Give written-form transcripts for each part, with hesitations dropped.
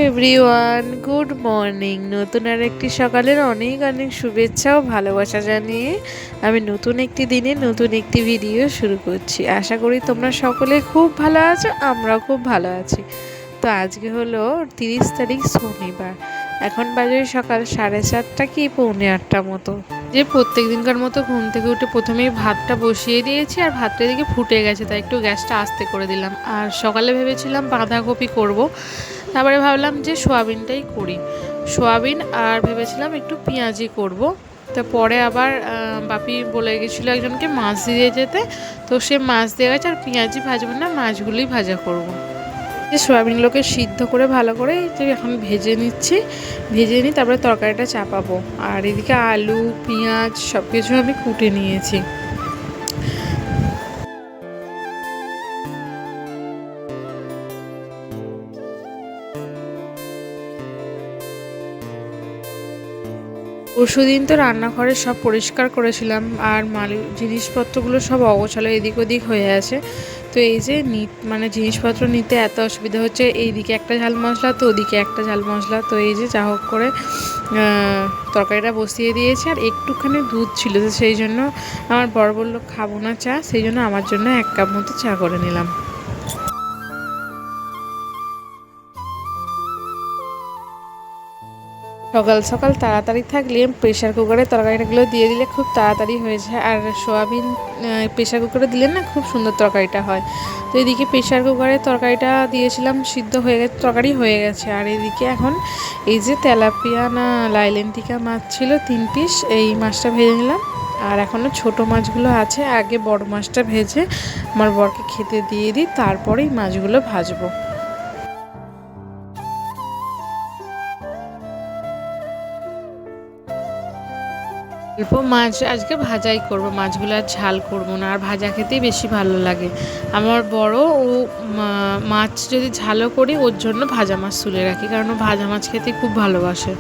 Everyone, good morning. নতুন আর একটি সকালের অনেক অনেক শুভেচ্ছা ও ভালোবাসা জানিয়ে আমি নতুন একটি দিনে নতুন একটি ভিডিও শুরু করছি। আশা করি তোমরা সকলে খুব ভালো আছো, আমরাও খুব ভালো আছি। তো আজকে হলো 30 তারিখ, শনিবার। এখন বাজে সকাল 7:30 কি 7:45 মতো। যে প্রত্যেক দিনকার মতো ঘুম থেকে উঠে প্রথমেই ভাতটা বসিয়ে দিয়েছি, আর ভাতটা এদিকে ফুটে গেছে, তাই একটু গ্যাসটা আস্তে করে দিলাম। আর সকালে ভেবেছিলাম বাঁধাকপি করব, তারপরে ভাবলাম যে সোয়াবিনটাই করি। সোয়াবিন আর ভেবেছিলাম একটু পেঁয়াজি করব। তো পরে আবার বাপি বলে গেছিলো একজনকে মাছ দিয়ে যেতে, তো সে মাছ দিয়ে গেছে। আর পেঁয়াজি ভাজবো না, মাছগুলোই ভাজা করব। যে সোয়াবিনগুলোকে সিদ্ধ করে ভালো করে যে এখন ভেজে নিচ্ছি, ভেজে নিই তারপরে তরকারিটা চাপাবো। আর এদিকে আলু পেঁয়াজ সব কিছু আমি কুটে নিয়েছি। পরশুদিন তো রান্নাঘরে সব পরিষ্কার করেছিলাম, আর জিনিসপত্রগুলো সব অগোছালো এদিক ওদিক হয়ে আছে। তো এই যে মানে জিনিসপত্র নিতে এত অসুবিধা হচ্ছে, এইদিকে একটা ঝাল মশলা তো ওদিকে একটা ঝাল মশলা। তো এই যে যা হোক করে তরকারিটা বসিয়ে দিয়েছে। আর একটুখানি দুধ ছিল, তো সেই জন্য আমার বড় বললো খাবো না চা, সেই জন্য আমার জন্য 1 কাপ মতো চা করে নিলাম। সকাল সকাল তাড়াতাড়ি থাকলে প্রেশার কুকারে তরকারিগুলো দিয়ে দিলে খুব তাড়াতাড়ি হয়ে যায়। আর সোয়াবিন প্রেশার কুকারে দিলে না খুব সুন্দর তরকারিটা হয়। তো এদিকে প্রেশার কুকারে তরকারিটা দিয়েছিলাম, সিদ্ধ হয়ে গেছে, তরকারি হয়ে গেছে। আর এদিকে এখন এই যে তেলাপিয়া না লাইলেন্টিকা মাছ ছিল 3 পিস, এই মাছটা ভেজে নিলাম। আর এখনও ছোট মাছগুলো আছে, আগে বড় মাছটা ভেজে আমার বরকে খেতে দিয়ে দিই, তারপরেই মাছগুলো ভাজবো। অল্প মাছ আজকে ভাজাই করব, মাছগুলো আর ঝাল করব না। আর ভাজা খেতেই বেশি ভালো লাগে আমার বড়। ও মাছ যদি ঝালও করি ওর জন্য ভাজা মাছ তুলে রাখি, কারণ ও ভাজা মাছ খেতে খুব ভালোবাসে।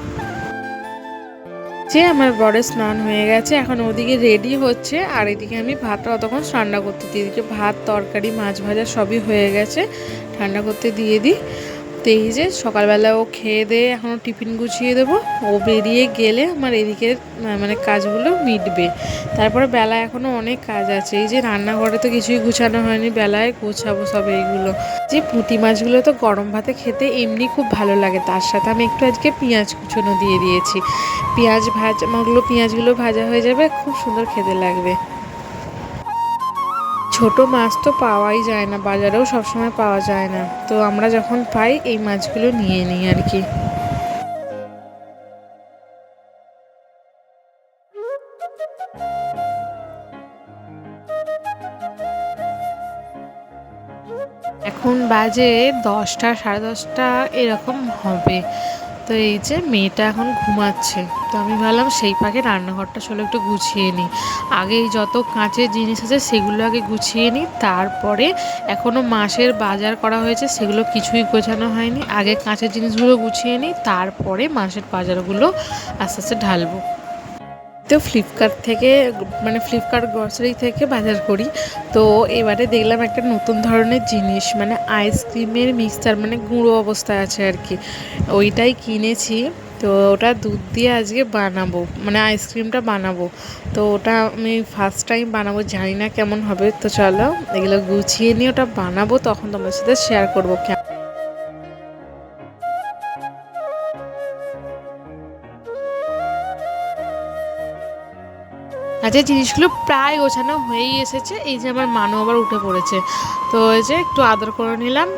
যে আমার বরের স্নান হয়ে গেছে, এখন ওদিকে রেডি হচ্ছে। আর এদিকে আমি ভাতটা অতক্ষণ ঠান্ডা করতে দিই। এদিকে ভাত তরকারি মাছ ভাজা সবই হয়ে গেছে, ঠান্ডা করতে দিয়ে দিই। তো এই যে সকালবেলা ও খেয়ে দিয়ে এখনও টিফিন গুছিয়ে দেবো। ও বেরিয়ে গেলে আমার এদিকে মানে কাজগুলো মিটবে। তারপরে বেলা এখনও অনেক কাজ আছে। এই যে রান্নাঘরে তো কিছুই গুছানো হয়নি, বেলায় গোছাবো সব এইগুলো। যে পুঁটি মাছগুলো তো গরম ভাতে খেতে এমনি খুব ভালো লাগে, তার সাথে আমি একটু আজকে পেঁয়াজ কুচোনো দিয়ে দিয়েছি। পেঁয়াজগুলো ভাজা হয়ে যাবে, খুব সুন্দর খেতে লাগবে। ছোট মাছ তো পাওয়াই যায় না, বাজারেও সবসময় পাওয়া যায় না। তো আমরা যখন পাই এই মাছগুলো নিয়ে নিই আর কি। এখন বাজে 10টা 10:30 এরকম হবে। তো এই যে মেয়েটা এখন ঘুমাচ্ছে, তো আমি ভাবলাম সেই ফাঁকে রান্নাঘরটা চলো একটু গুছিয়ে নিই। আগে যত কাঁচের জিনিস আছে সেগুলো আগে গুছিয়ে নিই, তারপরে এখনও মাসের বাজার করা হয়েছে সেগুলো কিছুই গোছানো হয়নি। আগে কাঁচের জিনিসগুলো গুছিয়ে নিই, তারপরে মাসের বাজারগুলো আস্তে আস্তে ঢালবো। তো ফ্লিপকার্ট গ্রসারি থেকে বাজার করি। তো এবারে দেখলাম একটা নতুন ধরনের জিনিস, মানে আইসক্রিমের মিক্সচার, মানে গুঁড়ো অবস্থায় আছে আর কি, ওইটাই কিনেছি। তো ওটা দুধ দিয়ে আজকে বানাবো, মানে আইসক্রিমটা বানাবো। তো ওটা আমি ফার্স্ট টাইম বানাবো, জানি না কেমন হবে। তো চলো এগুলো গুছিয়ে নিয়ে ওটা বানাবো, তখন তোমার সাথে শেয়ার করবো। আচ্ছা, জিনিসগুলো প্রায় গোছানো হয়েই এসেছে। এই যে আমার মানু আবার উঠে পড়েছে, তো ওই যে একটু আদর করে নিলাম।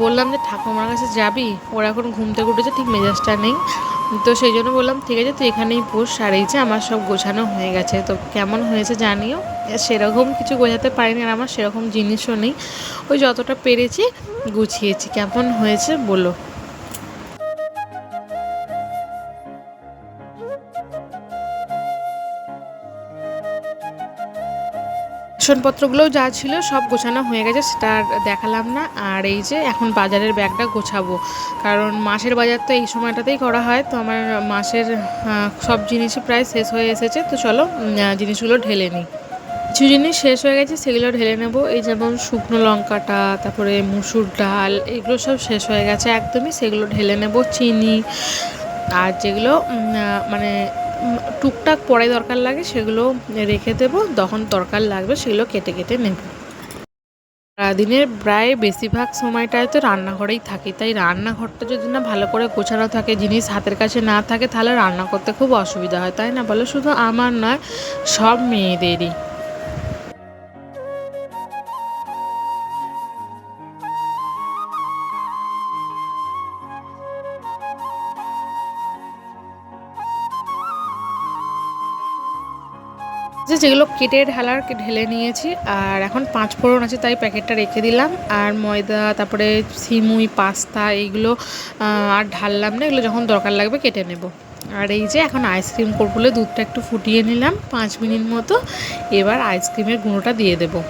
বললাম যে ঠাকুমার কাছে যাবি, ওরা এখন ঘুম থেকে উঠেছে, ঠিক মেজাজটা নেই। তো সেই জন্য বললাম ঠিক আছে তুই এখানেই বস। আর এই যে আমার সব গোছানো হয়ে গেছে, তো কেমন হয়েছে জানিও। সেরকম কিছু গোছাতে পারিনি, আর আমার সেরকম জিনিসও নেই, ওই যতটা পেরেছি গুছিয়েছি। কেমন হয়েছে বলো। বাসনপত্রগুলোও যা ছিল সব গোছানো হয়ে গেছে, সেটা আর দেখালাম না। আর এই যে এখন বাজারের ব্যাগটা গোছাবো, কারণ মাসের বাজার তো এই সময়টাতেই করা হয়। তো আমার মাসের সব জিনিসই প্রায় শেষ হয়ে এসেছে। তো চলো জিনিসগুলো ঢেলে নিই। কিছু জিনিস শেষ হয়ে গেছে, সেগুলো ঢেলে নেব। এই যেমন শুকনো লঙ্কাটা, তারপরে মুসুর ডাল, এগুলো সব শেষ হয়ে গেছে একদমই, সেগুলো ঢেলে নেব। চিনি আর যেগুলো মানে টুকটাক পরে দরকার লাগে সেগুলো রেখে দেবো, যখন দরকার লাগবে সেগুলো কেটে কেটে নেব। সারাদিনের প্রায় বেশিরভাগ সময়টায় তো রান্নাঘরেই থাকি, তাই রান্নাঘরটা যদি না ভালো করে গোছানো থাকে, জিনিস হাতের কাছে না থাকে, তাহলে রান্না করতে খুব অসুবিধা হয়, তাই না বলো? শুধু আমার নয়, সব মেয়েদেরই। যেগুলো কেটে ঢালার ঢেলে নিয়েছি, আর এখন 5 ফোড়ন আছে তাই প্যাকেটটা রেখে দিলাম। আর ময়দা, তারপরে সিমুই, পাস্তা, এইগুলো আর ঢাললাম না, এগুলো যখন দরকার লাগবে কেটে নেব। আর এই যে এখন আইসক্রিম করব বলে দুধটা একটু ফুটিয়ে নিলাম 5 মিনিট মতো। এবার আইসক্রিমের গুঁড়োটা দিয়ে দেবো।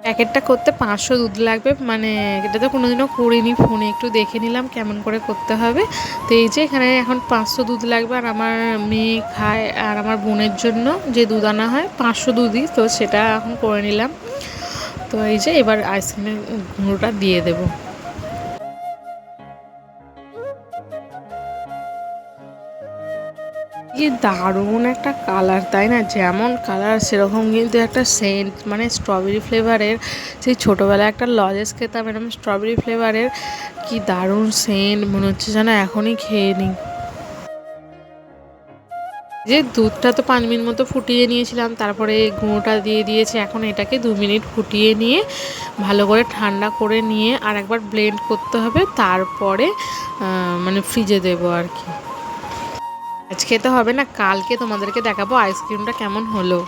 প্যাকেটটা করতে 500 দুধ লাগবে, মানে এটা তো কোনোদিনও করিনি, ফোনে একটু দেখে নিলাম কেমন করে করতে হবে। তো এই যে এখানে এখন 500 দুধ লাগবে, আর আমার মেয়ে খায় আর আমার বোনের জন্য যে দুধ আনা হয় 500 দুধই, তো সেটা এখন করে নিলাম। তো এই যে এবার আইসক্রিমের গুঁড়োটা দিয়ে দেবো। কি দারুণ একটা কালার, তাই না? যেমন কালার সেরকম কিন্তু একটা সেন্ট, মানে স্ট্রবেরি ফ্লেভারের। সেই ছোটোবেলায় একটা লজেস খেতাম এরকম স্ট্রবেরি ফ্লেভারের, কি দারুণ সেন্ট, মনে হচ্ছে যেন এখনই খেয়ে নিই। যে দুধটা তো 5 মিনিট মতো ফুটিয়ে নিয়েছিলাম, তারপরে গুঁড়োটা দিয়ে দিয়েছি। এখন এটাকে 2 মিনিট ফুটিয়ে নিয়ে ভালো করে ঠান্ডা করে নিয়ে আর একবার ব্লেন্ড করতে হবে, তারপরে মানে ফ্রিজে দেবো আর কি। আজকে তো হবে না, কালকে তোমাদেরকে দেখাবো আইসক্রিমটা কেমন হলো।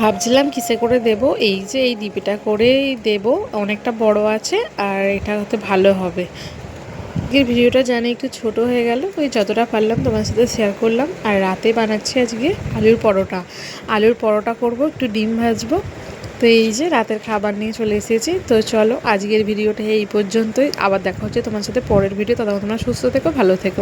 ভাবছিলাম কিসে করে দেব, এই যে এই ডিপিটা করেই দেব, অনেকটা বড় আছে আর এটা হতে ভালো হবে। আজকের ভিডিওটা জানি একটু ছোট হয়ে গেল, ওই যতটা পারলাম তোমার সাথে শেয়ার করলাম। আর রাতে বানাচ্ছি আজকে আলুর পরোটা। আলুর পরোটা করব, একটু ডিম ভাজবো। তো এই যে রাতের খাবার নিয়ে চলে এসেছি। তো চলো আজকের ভিডিওটা এই পর্যন্তই, আবার দেখা হচ্ছে তোমার সাথে পরের ভিডিও। ততক্ষণ তোমরা সুস্থ থেকো, ভালো থেকো।